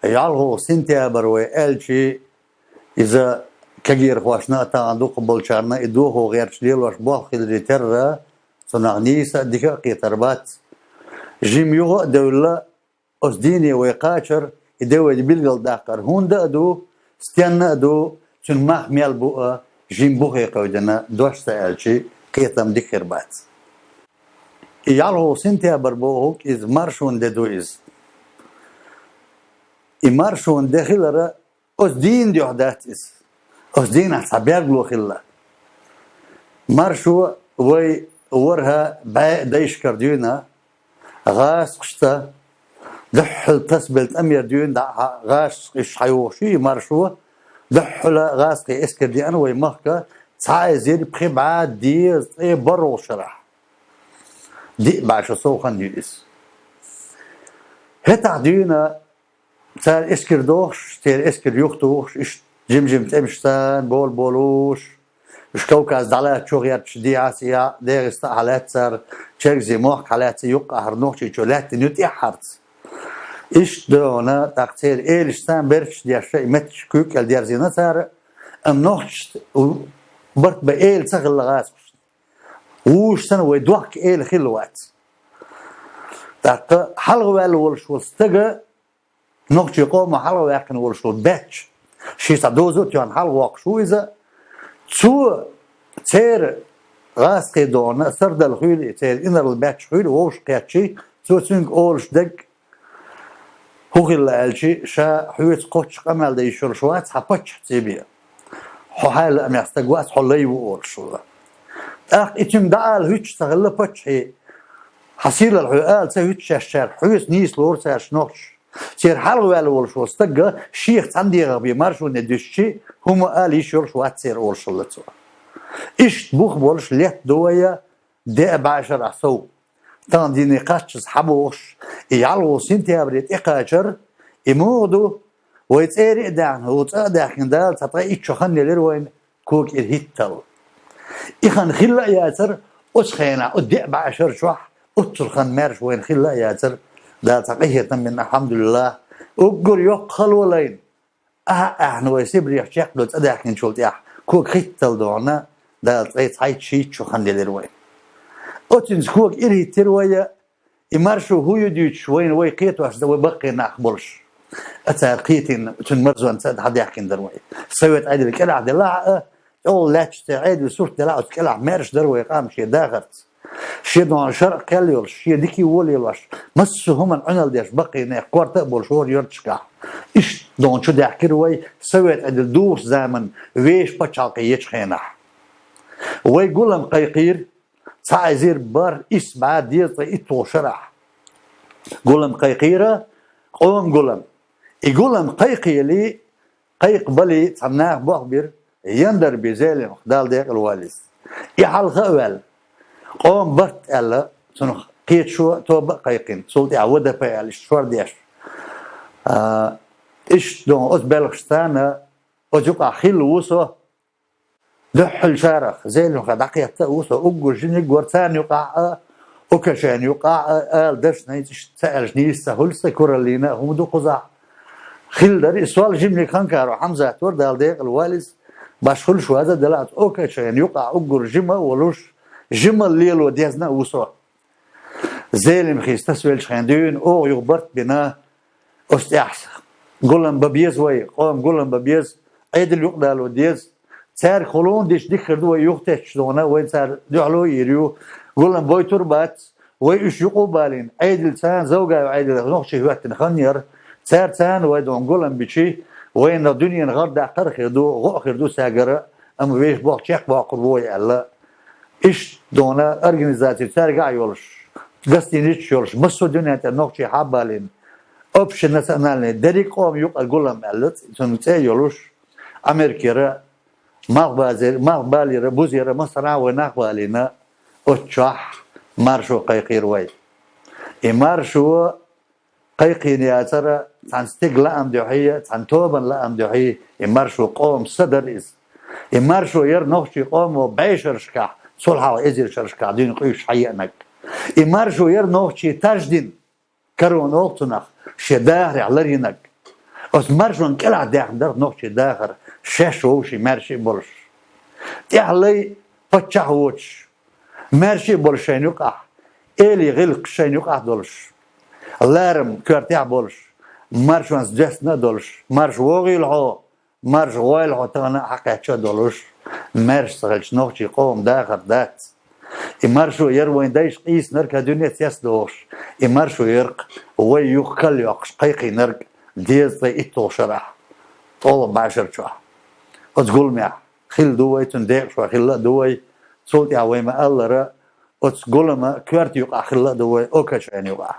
يعلو سنتيابر ويالشي إذا كجير خواشنا تاندو قبل شارنا إدوه غير شليل واش بوخ الريتر صنعنيسة دقيقة تربات جيم يوغ دولة أسديني ويقاشر إدوه بيلغل داقر هون دا أدو ستيانا أدو تن ماخ ميال بوغ جيم بوغي قودنا دوش سألشي قيتم ديكر بات يعلو سنتيابر بوغوك إذ مارشون ددو إذ إمارشون داخل أسدين دي وحدات إذ أسدين حسابيق لو خلا مارشو وي ورها دايش كرديونا غاس قشتا دحل تسبلت أمير ديون غاس إش حيوشي مارشو دحل غاس قي إسكر دي أنا وي مخكا تعاي زيري بخي بعاد دي برو شرح دي بعش سوخن ديس هتا ديونا تار إسكر دوخش تار إسكر يوختوخش إش جم تمشتان بولوش مش كوكاز دعلا شوغيات شدي عاسيا ديرست حالات صار تشيك زي موح حالات يقع هرنوخشي شولات نيوت إحارت إيش دونا تقتير إيلشتان برش دياشي متش كوك الديار زينا صار أم نوخش برت بإيل تغل لغاس وش سنة ويدوحك إيل خلوات تاق حلغوال والشول استجا نوخش يقوم حلغوال يقن والشول باتش شي تعدوزو تيان حلغواق شو إذا تسو تير غاسقي دونا سرد الخيل تير إنر الباتش خيل ووش قياتشي تسو تسنك أولش دك هو غير الشيء شا حيوت قوتش قمال دي شرشوات حبتش تيبيا حال أم يستقوات حلي وأولش والله إتم دعال هيتش تغلى بتش هي حصيل الحقال سهيتش الشر حيوت نيس لور ساش نوش تير حلوة الولش واستجا شيخ عندي غبي مارشو ندشي هم قال يشرش واتسير أولش الله تسوا إيش بوخ بولش ليت دوية ده بعشر عصو تان دي نقاش حبوش يعلو سنتي أبريت إقاشر يمودو ويتأري دعن وتأدعن دال تطغي إتشخن للروين كوك إرهيتل إخان خلا ياتر أسخينا أدع بعشر شوح أترخن مارش وين خلا ياتر دا تقيه من الحمد لله أقول يقخل ولين إحنا ويسيبري يحشيق لو تأدعن شولت يح كوك خيتل دونا دا تغيت شيء شخن للروين أتنس كوك إرهيتر ويا إمارشو هو يديش وين ويقيت واش دو بقي ناقبلش أتا قيتين تنمرزو أنت حد يحكي دروي سويت عيد الكلع عبد الله أول لاتش تعيد وصورة لا تكلع مارش دروي قام شي داغرت شي دون شرق كاليول شي ديكي ولي واش مسو هما عنل ديش بقي ناق كوارت بول شور يرتشكا إيش دون شو دحكي روي سويت عيد الدوس زمن ويش بتشالقي يتخينح ويقولم قيقير تعزير بار اسمع ديرت إتو شرح قولم قيقيرة قوم قولم يقولم قيقي لي قيق بلي تناق بخبر يندر بزالم خدال ديق الوالس يحل خوال قوم برت ألا تنخ قيت شو توب قيقين صوت يعودة بيال الشوار ديش إيش دون أزبالغشتانا أجوك أخيل وصو دحل شارخ زالم خداقية وصو أقو جنيق ورتان يقع وكشان يقع آل درش نيتش تسأل نيسا هلسا كورالينا هم دو قزع خيل داري سؤال جملي خانكارو حمزة تورد الديق الوالس باش خل شو هذا دلعت وكشان يقع أقر جمع ولوش جمع الليل وديزنا وصو زالم خيستسويل شخاندون أو يغبرت بنا أستيحس قولن ببيز وي قوم قولن ببيز عيد يقدال وديز سار خلون ديش ديك خردو يختش دونا وين سار دعلو يريو قولن بوي تربات ويش يقوبالين عيد لسان زوجة وعيد نخشي وقت نخنير سار تان ويدون قولن بشي وين الدنيا غرد عقر خردو غو خردو ساجرة أما بيش بوق شيخ باقر بوي الله إيش دونا أرجنزاتي سار قاع يولش قصدي نيش يولش بس الدنيا تنخشي حبالين أوبشن نسألنا دريك قوم يقال قولن مالت تنتهي يولش أمريكا مغبالي ربوزي مصر ونقبالنا أتشح مارشو قيقير وي إمارشو قيقين يا ترى تنستق لا أمدحية تنتوبا لا أمدحية إمارشو قوم صدر إز إمارشو ير نخشي قوم وبعيشر شكاح صلحة وإزير شرشكاح دين قيش حيئنك إمارشو ير نخشي تجدين كرون أغتنخ شداهر علرينك أس مرشون كلا داخل در نقطة داخل شش وشي مرشي بولش تحلي بتشهوش مرشي بولشين يقع إلي غلق شين يقع دولش لارم كرتيع بولش مرشون جسنا دولش مرش وغيل هو مرش غويل هو تانا حقيقة دولش مرش سغلش نقطة قوم داخل دات إمارشو يروين دايش قيس نرك دنيا تياس دوش إمارشو يرق ويقل يقش قيقي نرك ديز طي إتو شرح طول بعشر شوح وتقول معه خيل دوي تنديق شوح خيل دوي صوتي عوي ما الله را وتقول ما كوارت يقع خيل دوي أوكاشين يقع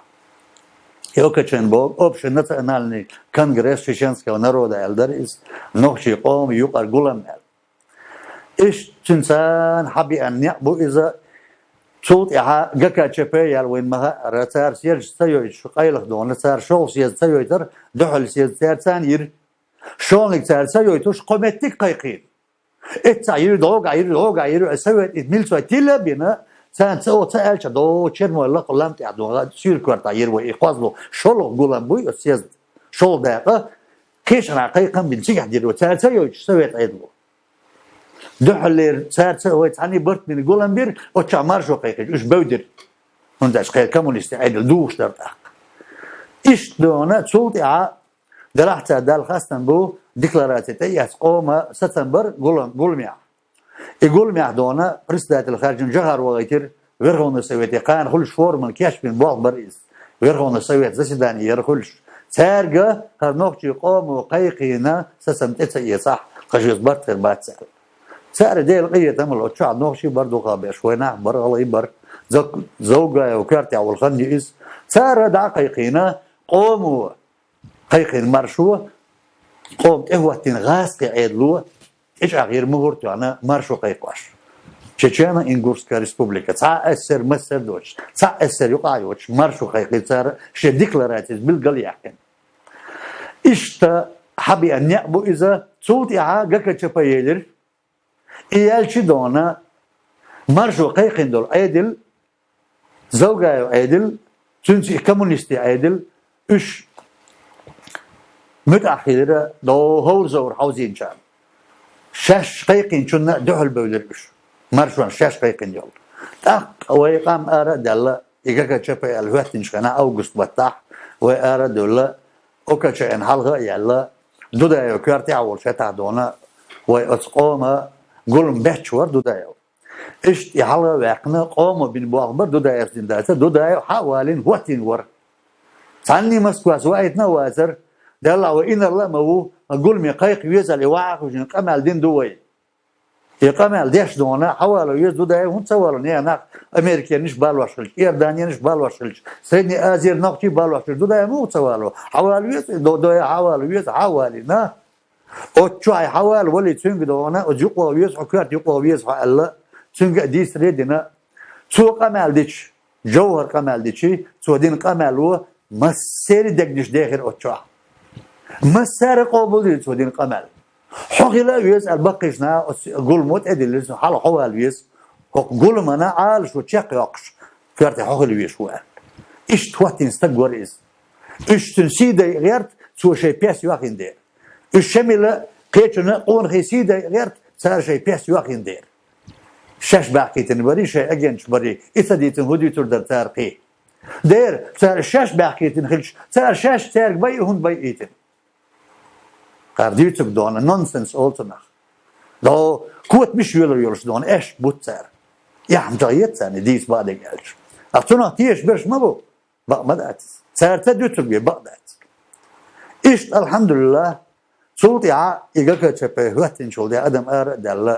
أوكاشين بوب أوبشن نتعنالني كونغرس شيشنسكا ونرودا الدريس نوخشي قوم يقع قولم إيش تنسان حبي أن يأبو إذا صوت إحا جكا شبيه وين ما رتار سير سيوي شقيلك دون رتار شو سير سيوي تر دحل سير ثانير شون لك سير سيوي توش قمتك قيقين التعيير دوق عير سوي إدميل سوي تلا بينا سان سو سألش دو شرم ولا قلم تعدو سير كورت عير وإقاضلو شلو قلم بوي سير شو دقة كيش رقيقا بنسيح دير وتار سيوي سوي عيدلو دحل سار سوي تاني برت من قولن بير وتشامر شو قيقش إيش بودر هنداش خير كمونيست عدل دوش درتاق إيش دونا صوتي ع درحت دال خاصن بو ديكلاراتي ياس قوم سبتمبر قولميع يقولميع دونا برسدات الخارج جهر وغيتر غيرهم سويتي قان كل شهور من كاش من بعض بريز غيرهم سويت زسداني يرخلش سارجة هرنوكتي قوم وقيقينا سسمت صح خجز برت بات سال سعر ديل قية تمل أتشعب نوخشي بردو قابش ويناح بر الله يبر زوجة وكارتي أو الخنجي إز سعر دع قيقينا قوموا قيقين مرشوة قوم إهوة غاسقي عيدلوه إيش أغير مهورتو أنا مرشو قيقواش تشيتشانا إنغورسكا ريسبوبليكا تسعى أسر مسر دوش تسعى أسر يقايوش مرشو قيقين سعر شي ديكلاراتيز بالقل يحكن إشتا حبي أن يأبو إذا صوتي عاقا كتشبايلر إيالشي دونا مرشو قيقين دول عيدل زوجة عيدل تنسي كمونيستي عيدل إش متأخرة دو هور زور حوزين شام شاش قيقين شنا دحل بولر إش مرشوان شاش قيقين يول تاق ويقام آرا دالا إيقاكا تشبه الوقتين شكنا أوغست بطاح وآرا دولا أوكا شاين حلغة يالا دودا يوكارتي عول شتا دونا ويأسقوما قولم بحشور دودايو إيش يحلى واقنا قوموا بين بوغبر دودايو زنداتا دودايو حوالين وقتين ور ثاني مسكوا سوايتنا وازر دالا وإن الله مو قولم يقايق يزال يوعق وجن قمال دين دوي يقمال ديش دونا حوالو يز دودايو هم تسوالو نيانا أمريكا نش بالوشلش إيردانيا نش بالوشلش سيدني آزير نقطي بالوشلش دودايو مو تسوالو حوالو يز دودايو حوالو يز حوالي نا أتشاي حوال ولي تنق دونا وجقوا ويسحوا كارت يقوا ويسحوا الله تنق ديس ريدنا سو قمال ديش جوهر قمال ديشي سو دين قمال هو مسير دقدش داخل أتشا مسير قابل سو دين قمال حقي لا ويسأل بقيشنا قول موت أدل حال حوال ويس قول منا عال شو تشق يقش كارت حقي ويسوال إيش تواتين استقور إيش إيش تنسيد غيرت سو شيء بيس يواخين دير الشملة قيتنا قون خيسيدة غيرت صار شيء بيس يواخين دير شاش باقيتن بري شيء أجنش بري إثديتن هدي تردر تارقي دير صار شاش باقيتن خلش صار شاش تارق بي هون بي إيتن قارديتك دونا نونسنس أولتنا لو كوت مش يولش دون إيش بوت صار يا عم جايت ثاني ديس بعد قالش أفتنا تيش برش ما بو بق مدات صار تدوتك بقدات إيش الحمد لله صوتي إيجاك شبه وقتين شو ده أدم دل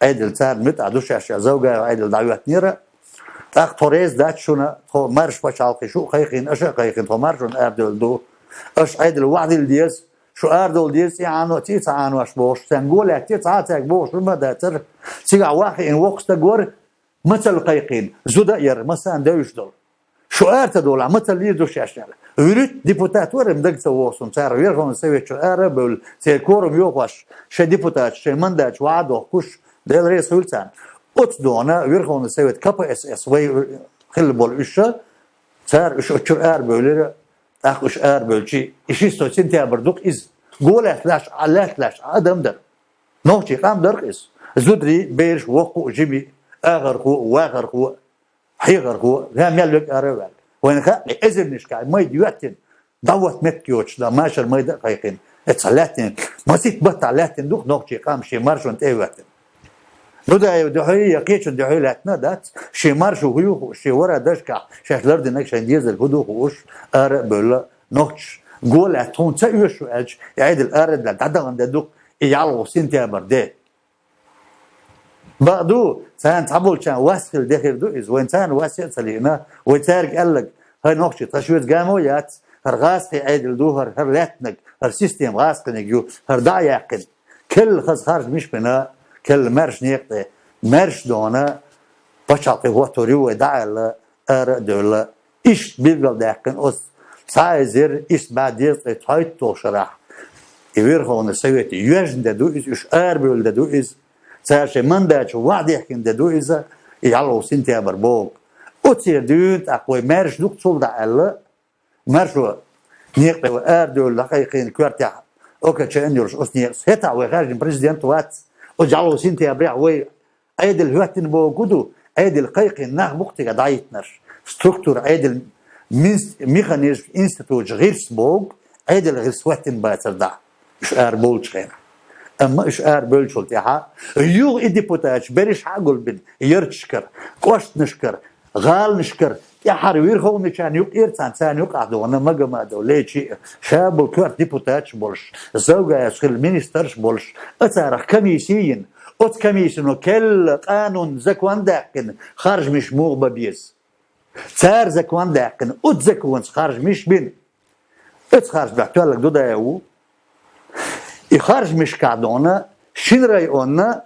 عيدل صار متعدوش عشان زوجة عيدل دعوات نيرة تاخ توريز دات شونا تو مرش بشالقي شو قيقين أش قيقين تو مرشون أردل دو أش عيدل وعد الديس شو أردل ديس يعني تيت عنو أش بوش تنقول تيت عاتك بوش ما داتر سيجع واحد إن وقت تجور مثل قيقين زودا ير مثلا دايش دول شو أرتدول مثل ليدوش عشان وريت ديبوتاتور مدق سووسون صار ويرهم سوي شو أربل سيكورم يوقش شي ديبوتات شي منداج وعدو كش ده رئيس سلطان أتدونا ويرهم سوي كابا اس وي خل بول إيشة صار إيش أشر أربل أخ إيش أربل شيء إيش يستوي تابردوك إز قولت لاش ادم در نوشي قام درقس زدري بيرش وقو جيبي اغر خو واغر خو حيغر خو هم يلك ارول وين خا ازر نشكا ما يدوتن دوت متكيوش لا ماشر ما دقيقين اتسلاتن ما سيت بطلاتن دوك نوشي قام شي مارشون ايوتن نودا دحي يقيش دحي لاتنا دات شي مارشو هيو شي ورا دشكا شهلر دنك شنديزل هدو خوش ار بولا نوش قول اتون تايوشو اج يعيد الارد لدعدغن دوك يعلو سنتيا برده بعدو سان تعبول كان واسل داخل دو از وين سان واسل سلينا ويتارك قال لك هاي نوشي تشويت جامويات هرغاس عيد الدوهر هر لاتنك هر سيستم غاس كنجو هر دايقن كل خز خارج مش بنا كل مرش نيقطي مرش دونا بشاطي هو توريو داعل ار دولا ايش بيقل داقن اس سايزر ايش بعد يطلع تايت توشرح يوير هون سويت يوجن دو ايش اربل دو از سارش من داش وعد يحكن دو از يعلو سنتي بربوك اوتي دوت اقوي مرش دوك تصول داعل مرشو نيقطي ار دول دقيقين كورتيا اوكا تشاندرش اسنيس هتا وخارج بريزيدنت وات وجعلوا سنتي ابرع وي ايد الهواتن بوجودو ايد القيق الناغ مقتي قضايتنر ستركتور ايد ميخانيزم انستيتوت غير سبوغ ايد الغسواتن باتردع مش اربول شخير اما اش اربول شلتها يو ديبوتاج بريش حقول بن يرتشكر قوشت نشكر غال نشكر يا حروير هو نشان يوك إرتان سان يوك عدونا مجمع دولتي شاب الكوار ديبوتاتش بولش زوجة يسخل مينسترش بولش أتارخ كميسيين أت كميسينو كل قانون زكوان داقن خارج مش مغبى بيز تار زكوان داقن أت زكوان خارج مش بين أت خارج بحتوى لك دودا يو خارج مش كعدونا شين رايونا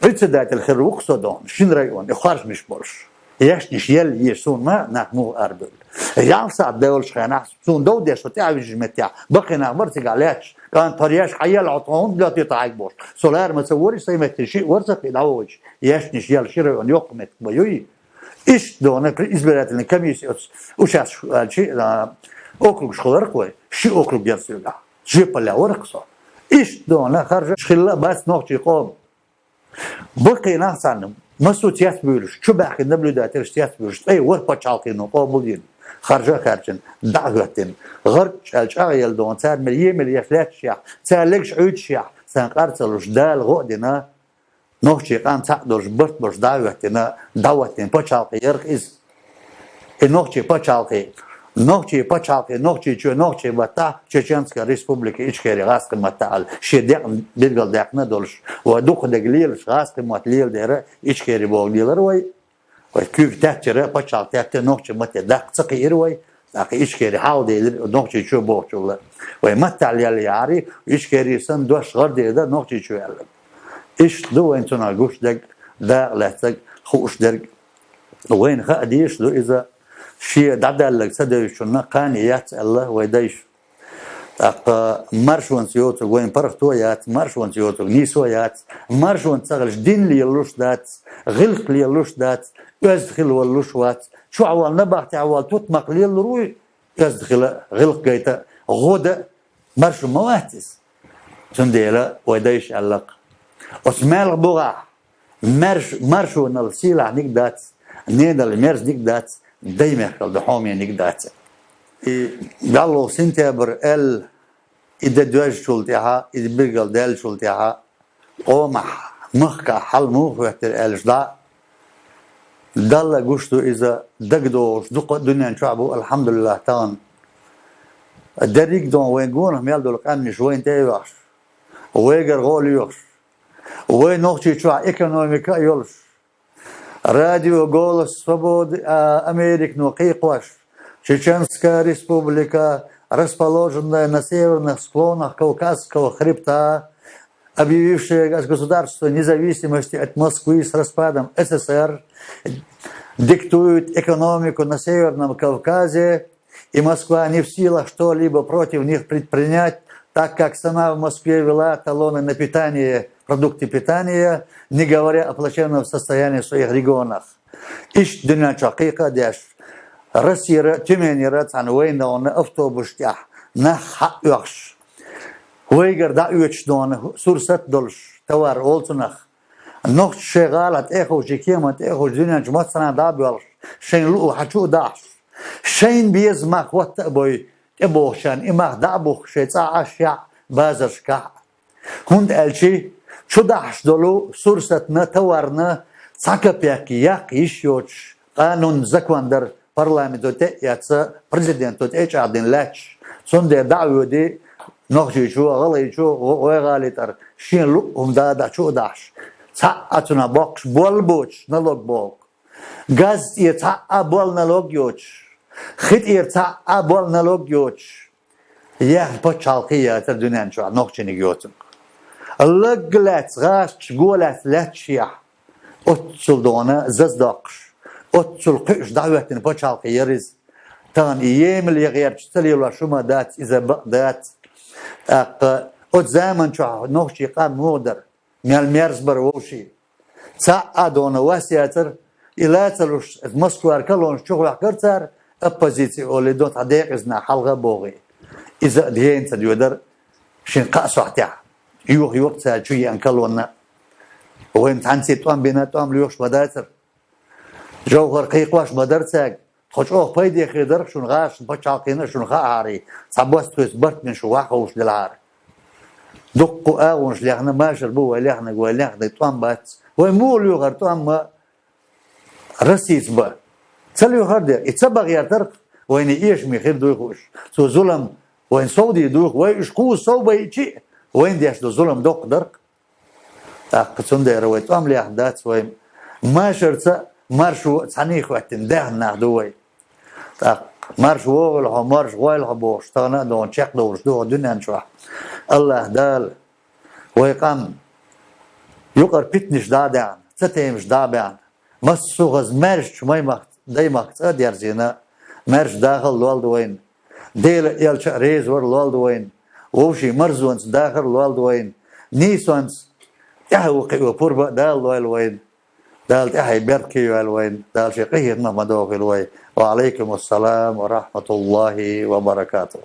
بريتسدات الخروق صدون شين رايون خارج مش بولش يشنش يل يسون ما نحمو أربل يعصى الدول شخينا سون دو ديش وتعب الجمتيع بقينا مرتق عليش كان طرياش حيال عطون بلا تطعق بوش سولار ما تصوري سيمت شيء ورثة العوج يشنش يل شيرون يقمت بيوي إيش دونا إزبرات إن كميس وشاش شيء أكل شخلر قوي شيء أكل بيرسيلا جيب لا ورقصة إيش دونا خرج شخلا بس نوتي قوم بقينا صنم مسو تيات بيرش شو بحكي نبلو داتيرش تيات بيرش اي ور باتشالقين قابلين خارجين دعوتين غرق الشاغيل دون صار مليون فلات شيع صارلكش عود شيع سنقرتلوش دال غودنا نوشي قام تقدرش برش دعوتنا باتشالقي يرقز نوشي باتشالقي نوشي بتا تشيچنسكا ريسبوبليكا اشكاري غاسق متعال شدق بيرغل دقنا دولش ودوق دغليل غاسق متليل دير اشكاري بوغليلر وي كيف تاتر باتشال تات نوشي مت دق صقير وي اخي اشكاري حاول دير نوشي شو بوغل وي متعال ياري اشكاري سن دوش غرد ده نوشي شو يلا ايش دو انتنا غوش دق دا لاتك خوش درج وين خديش دو اذا شيء دعدل سدوا شنو قانيات الله ويدايش مرشون سيوتو وين برختويات مرشون سيوتو نيسويات مرشون تغلش دين لي يلوش دات غلق لي يلوش دات يزدخل واللوشوات شو عوال نبعت عوال تطمق لي الروي يزدخل غلق جيتا غدا مرشون مواتس تنديلا ويدايش علق اسمال بوغا مرشون السيلة نيك دات نيدا المرز نيك دات دايما الدحوم يعني قدات قالوا سنتبر ال اذا دواج شلتها اذا بيرجل دال شلتها قومح مخك حل مو وقت الجدا دل قشتو اذا دقدوش دق دنيا شعبه الحمد لله تان الدريق دون وين قونهم يلدوا القان مش وين تايوش ويقر غول يوش وين نوختي شو ايكونوميكا يولش راديو голос свободы Америки Нуқиқваш, Чеченская республика, расположенная на северных склонах Кавказского хребта, объявившая государство независимости от Москвы с распадом СССР, диктует экономику на Северном Кавказе, и Москва не в силах что-либо против них предпринять, так как сама в Москве вела талоны на питание, продукты питания, не говоря о плачевном состоянии в своих регионах. Иш дюня шакика деш. Россия тюмени рацан война он автобус тях на хакш. ويجر دعوتش دون سورست دولش توار أولتنخ نقش شغالة إخو جكيمة إخو دنيا جمعت سنة دابيولش شين لو حشو داش شين بيزمخ واتبوي إبوشان إمخ دابوخ شيطا أشياء بازرش كح هند ألشي شو داش دولو سورست نتوارنا ساكبيك ياك يشيوش قانون زكواندر parlamentote yatsa prezidentut eçadin laç sonde da'wudi noqji şu ağalay şu o galitar şin lu umda şu daş sa'atuna box bol boç nalog bok gaz yata bol nalog yoç khit yata bol nalog yoç ya po çalqiya dünen şu noqjini yotun laglat gash golat latşya otsuldona zazdaqş أتصل قيش دعوتنا بتشال خيرز تان أيام اللي غير تشتري ولا شو ما دات إذا بقدات أت زمن شو نوشي قام مودر من المرز بروشي ساعدونا واسياتر إلى تلوش مسكوار كلون شغل كرتر أبوزيتي أولي دوت عديق إزنا حلقة بوغي إذا دهين تديودر شين قاسو حتى يوغ وقتها شوية أنكلونا وين تعنسي توام بيناتهم ليوش بداتر جوهر قيقواش مدرسك خوش اوه بايدي خيدر شون غاش بچاقينا شون خاعري صبوست توس برت من شو واخوش دلعار دقوا اونش ليخنا ماشر بو ليخنا وليخنا توام بات ويمول يغر توام رسيس با تسليو هردي اتسبغ يرترق وين ايش مي خير دوخوش سو ظلم وين سودي دوخ وين اشقو صوبه يجي وين ديش دو ظلم دوق درق قصون دي رويت توام ليخدات وين ماشر مرشو تانيخ وقتن ده نخدوي مرش وول ها مرش ويل ها بوش تانا دون چق دورش دو دنيا شو الله دال ويقام يقر بيتنش دادان تتيمش دابان مسو غز مرش شماي مقت داي مقت ادير زينا مرش داخل والدوين ديل يلش ريز ور والدوين وشي مرزونس داخل والدوين نيسونس يحوقي وبوربا دال والوين دال تحي بركي والوين دال شقيه نما دوغ الوين وعليكم السلام ورحمة الله وبركاته